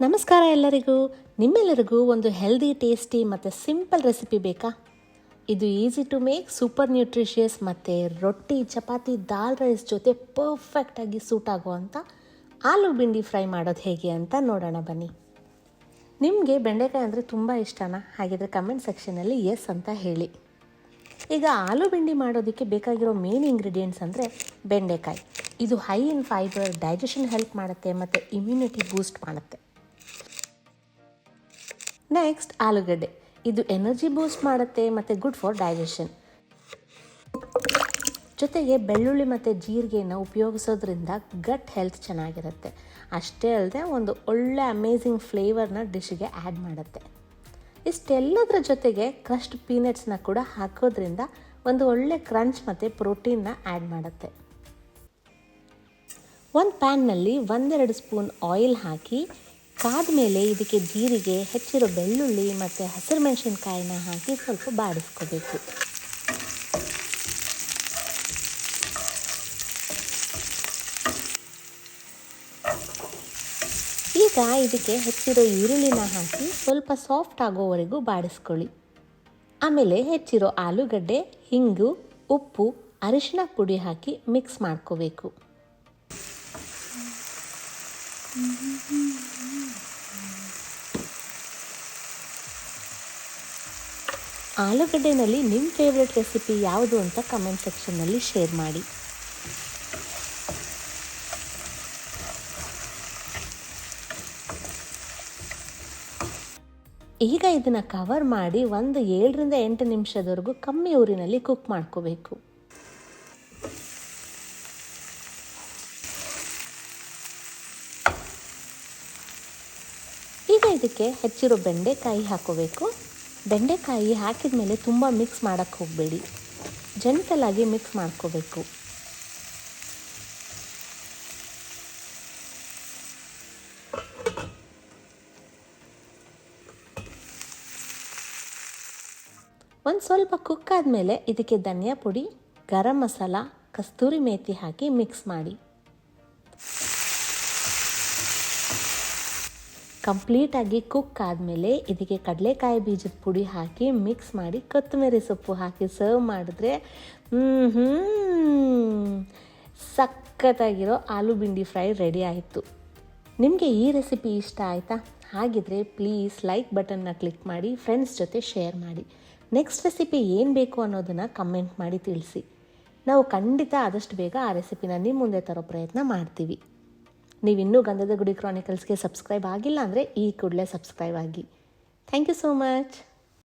ನಮಸ್ಕಾರ ಎಲ್ಲರಿಗೂ. ನಿಮ್ಮೆಲ್ಲರಿಗೂ ಒಂದು ಹೆಲ್ದಿ, ಟೇಸ್ಟಿ ಮತ್ತು ಸಿಂಪಲ್ ರೆಸಿಪಿ ಬೇಕಾ? ಇದು easy to make, super nutritious ಮತ್ತು ರೊಟ್ಟಿ, ಚಪಾತಿ, ದಾಲ್ ರೈಸ್ ಜೊತೆ ಪರ್ಫೆಕ್ಟಾಗಿ ಸೂಟ್ ಆಗುವಂಥ ಆಲೂ ಬಿಂಡಿ ಫ್ರೈ ಮಾಡೋದು ಹೇಗೆ ಅಂತ ನೋಡೋಣ ಬನ್ನಿ. ನಿಮಗೆ ಬೆಂಡೆಕಾಯಿ ಅಂದರೆ ತುಂಬ ಇಷ್ಟನಾ? ಹಾಗಿದ್ರೆ ಕಮೆಂಟ್ ಸೆಕ್ಷನಲ್ಲಿ ಎಸ್ ಅಂತ ಹೇಳಿ. ಈಗ ಆಲೂ ಬಿಂಡಿ ಮಾಡೋದಕ್ಕೆ ಬೇಕಾಗಿರೋ ಮೇನ್ ಇಂಗ್ರೀಡಿಯೆಂಟ್ಸ್ ಅಂದರೆ ಬೆಂಡೆಕಾಯಿ. ಇದು high in fibre, digestion help ಮಾಡುತ್ತೆ ಮತ್ತು ಇಮ್ಯುನಿಟಿ ಬೂಸ್ಟ್ ಮಾಡುತ್ತೆ. ನೆಕ್ಸ್ಟ್ ಆಲೂಗಡ್ಡೆ. ಇದು ಎನರ್ಜಿ ಬೂಸ್ಟ್ ಮಾಡುತ್ತೆ ಮತ್ತು ಗುಡ್ ಫಾರ್ ಡೈಜೆಷನ್. ಜೊತೆಗೆ ಬೆಳ್ಳುಳ್ಳಿ ಮತ್ತು ಜೀರಿಗೆನ ಉಪಯೋಗಿಸೋದ್ರಿಂದ ಗಟ್ ಹೆಲ್ತ್ ಚೆನ್ನಾಗಿರುತ್ತೆ. ಅಷ್ಟೇ ಅಲ್ಲದೆ ಒಂದು ಒಳ್ಳೆ ಅಮೇಝಿಂಗ್ ಫ್ಲೇವರ್ನ ಡಿಶ್ಗೆ ಆ್ಯಡ್ ಮಾಡುತ್ತೆ. ಇಷ್ಟೆಲ್ಲದರ ಜೊತೆಗೆ ಕ್ರಶ್ಡ್ ಪೀನಟ್ಸ್ನ ಕೂಡ ಹಾಕೋದ್ರಿಂದ ಒಂದು ಒಳ್ಳೆ ಕ್ರಂಚ್ ಮತ್ತು ಪ್ರೋಟೀನ್ನ ಆ್ಯಡ್ ಮಾಡುತ್ತೆ. ಒಂದು ಪ್ಯಾನ್ನಲ್ಲಿ 1-2 ಸ್ಪೂನ್ ಆಯಿಲ್ ಹಾಕಿ ಕಾದ ಮೇಲೆ ಇದಕ್ಕೆ ಜೀರಿಗೆ, ಹೆಚ್ಚಿರೋ ಬೆಳ್ಳುಳ್ಳಿ ಮತ್ತು ಹಸಿರು ಮೆಣಸಿನ್ಕಾಯಿನ ಹಾಕಿ ಸ್ವಲ್ಪ ಬಾಡಿಸ್ಕೋಬೇಕು. ಈಗ ಇದಕ್ಕೆ ಹೆಚ್ಚಿರೋ ಈರುಳ್ಳಿನ ಹಾಕಿ ಸ್ವಲ್ಪ ಸಾಫ್ಟ್ ಆಗೋವರೆಗೂ ಬಾಡಿಸ್ಕೊಳ್ಳಿ. ಆಮೇಲೆ ಹೆಚ್ಚಿರೋ ಆಲೂಗಡ್ಡೆ, ಹಿಂಗು, ಉಪ್ಪು, ಅರಿಶಿನ ಪುಡಿ ಹಾಕಿ ಮಿಕ್ಸ್ ಮಾಡ್ಕೋಬೇಕು. ಆಲೂಗಡ್ಡೆನಲ್ಲಿ ನಿಮ್ಮ ಫೇವ್ರೆಟ್ ರೆಸಿಪಿ ಯಾವುದು ಅಂತ ಕಮೆಂಟ್ ಸೆಕ್ಷನ್ನಲ್ಲಿ ಶೇರ್ ಮಾಡಿ. ಈಗ ಇದನ್ನು ಕವರ್ ಮಾಡಿ 7-8 ನಿಮಿಷದವರೆಗೂ ಕಮ್ಮಿ ಊರಿನಲ್ಲಿ ಕುಕ್ ಮಾಡ್ಕೋಬೇಕು. ಈಗ ಇದಕ್ಕೆ ಹೆಚ್ಚಿರೋ ಬೆಂಡೆಕಾಯಿ ಹಾಕೋಬೇಕು. ಬೆಂಡೆಕಾಯಿ ಹಾಕಿದ ಮೇಲೆ ತುಂಬ ಮಿಕ್ಸ್ ಮಾಡೋಕ್ಕೆ ಹೋಗಬೇಡಿ, ಜೆಂಟಲಾಗಿ ಮಿಕ್ಸ್ ಮಾಡ್ಕೋಬೇಕು. ಒಂದು ಸ್ವಲ್ಪ ಕುಕ್ ಆದಮೇಲೆ ಇದಕ್ಕೆ ಧನಿಯಾ ಪುಡಿ, ಗರಂ ಮಸಾಲ, ಕಸ್ತೂರಿ ಮೇಥಿ ಹಾಕಿ ಮಿಕ್ಸ್ ಮಾಡಿ. ಕಂಪ್ಲೀಟಾಗಿ ಕುಕ್ ಆದಮೇಲೆ ಇದಕ್ಕೆ ಕಡಲೆಕಾಯಿ ಬೀಜದ ಪುಡಿ ಹಾಕಿ ಮಿಕ್ಸ್ ಮಾಡಿ ಕೊತ್ತಂಬರಿ ಸೊಪ್ಪು ಹಾಕಿ ಸರ್ವ್ ಮಾಡಿದ್ರೆ ಸಖತ್ತಾಗಿರೋ ಆಲೂ ಬಿಂಡಿ ಫ್ರೈ ರೆಡಿ ಆಯಿತು. ನಿಮಗೆ ಈ ರೆಸಿಪಿ ಇಷ್ಟ ಆಯಿತಾ? ಹಾಗಿದ್ರೆ ಪ್ಲೀಸ್ ಲೈಕ್ ಬಟನ್ನ ಕ್ಲಿಕ್ ಮಾಡಿ, ಫ್ರೆಂಡ್ಸ್ ಜೊತೆ ಶೇರ್ ಮಾಡಿ. ನೆಕ್ಸ್ಟ್ ರೆಸಿಪಿ ಏನು ಬೇಕು ಅನ್ನೋದನ್ನು ಕಮೆಂಟ್ ಮಾಡಿ ತಿಳಿಸಿ. ನಾವು ಖಂಡಿತ ಆದಷ್ಟು ಬೇಗ ಆ ರೆಸಿಪಿನ ನಿಮ್ಮ ಮುಂದೆ ತರೋ ಪ್ರಯತ್ನ ಮಾಡ್ತೀವಿ. ನೀವಿನ್ನೂ ಗಂಧದ ಗುಡಿ ಕ್ರಾನಿಕಲ್ಸ್ಗೆ ಸಬ್ಸ್ಕ್ರೈಬ್ ಆಗಿಲ್ಲ ಅಂದರೆ ಈ ಕೂಡಲೇ ಸಬ್ಸ್ಕ್ರೈಬ್ ಆಗಿ. Thank you so much.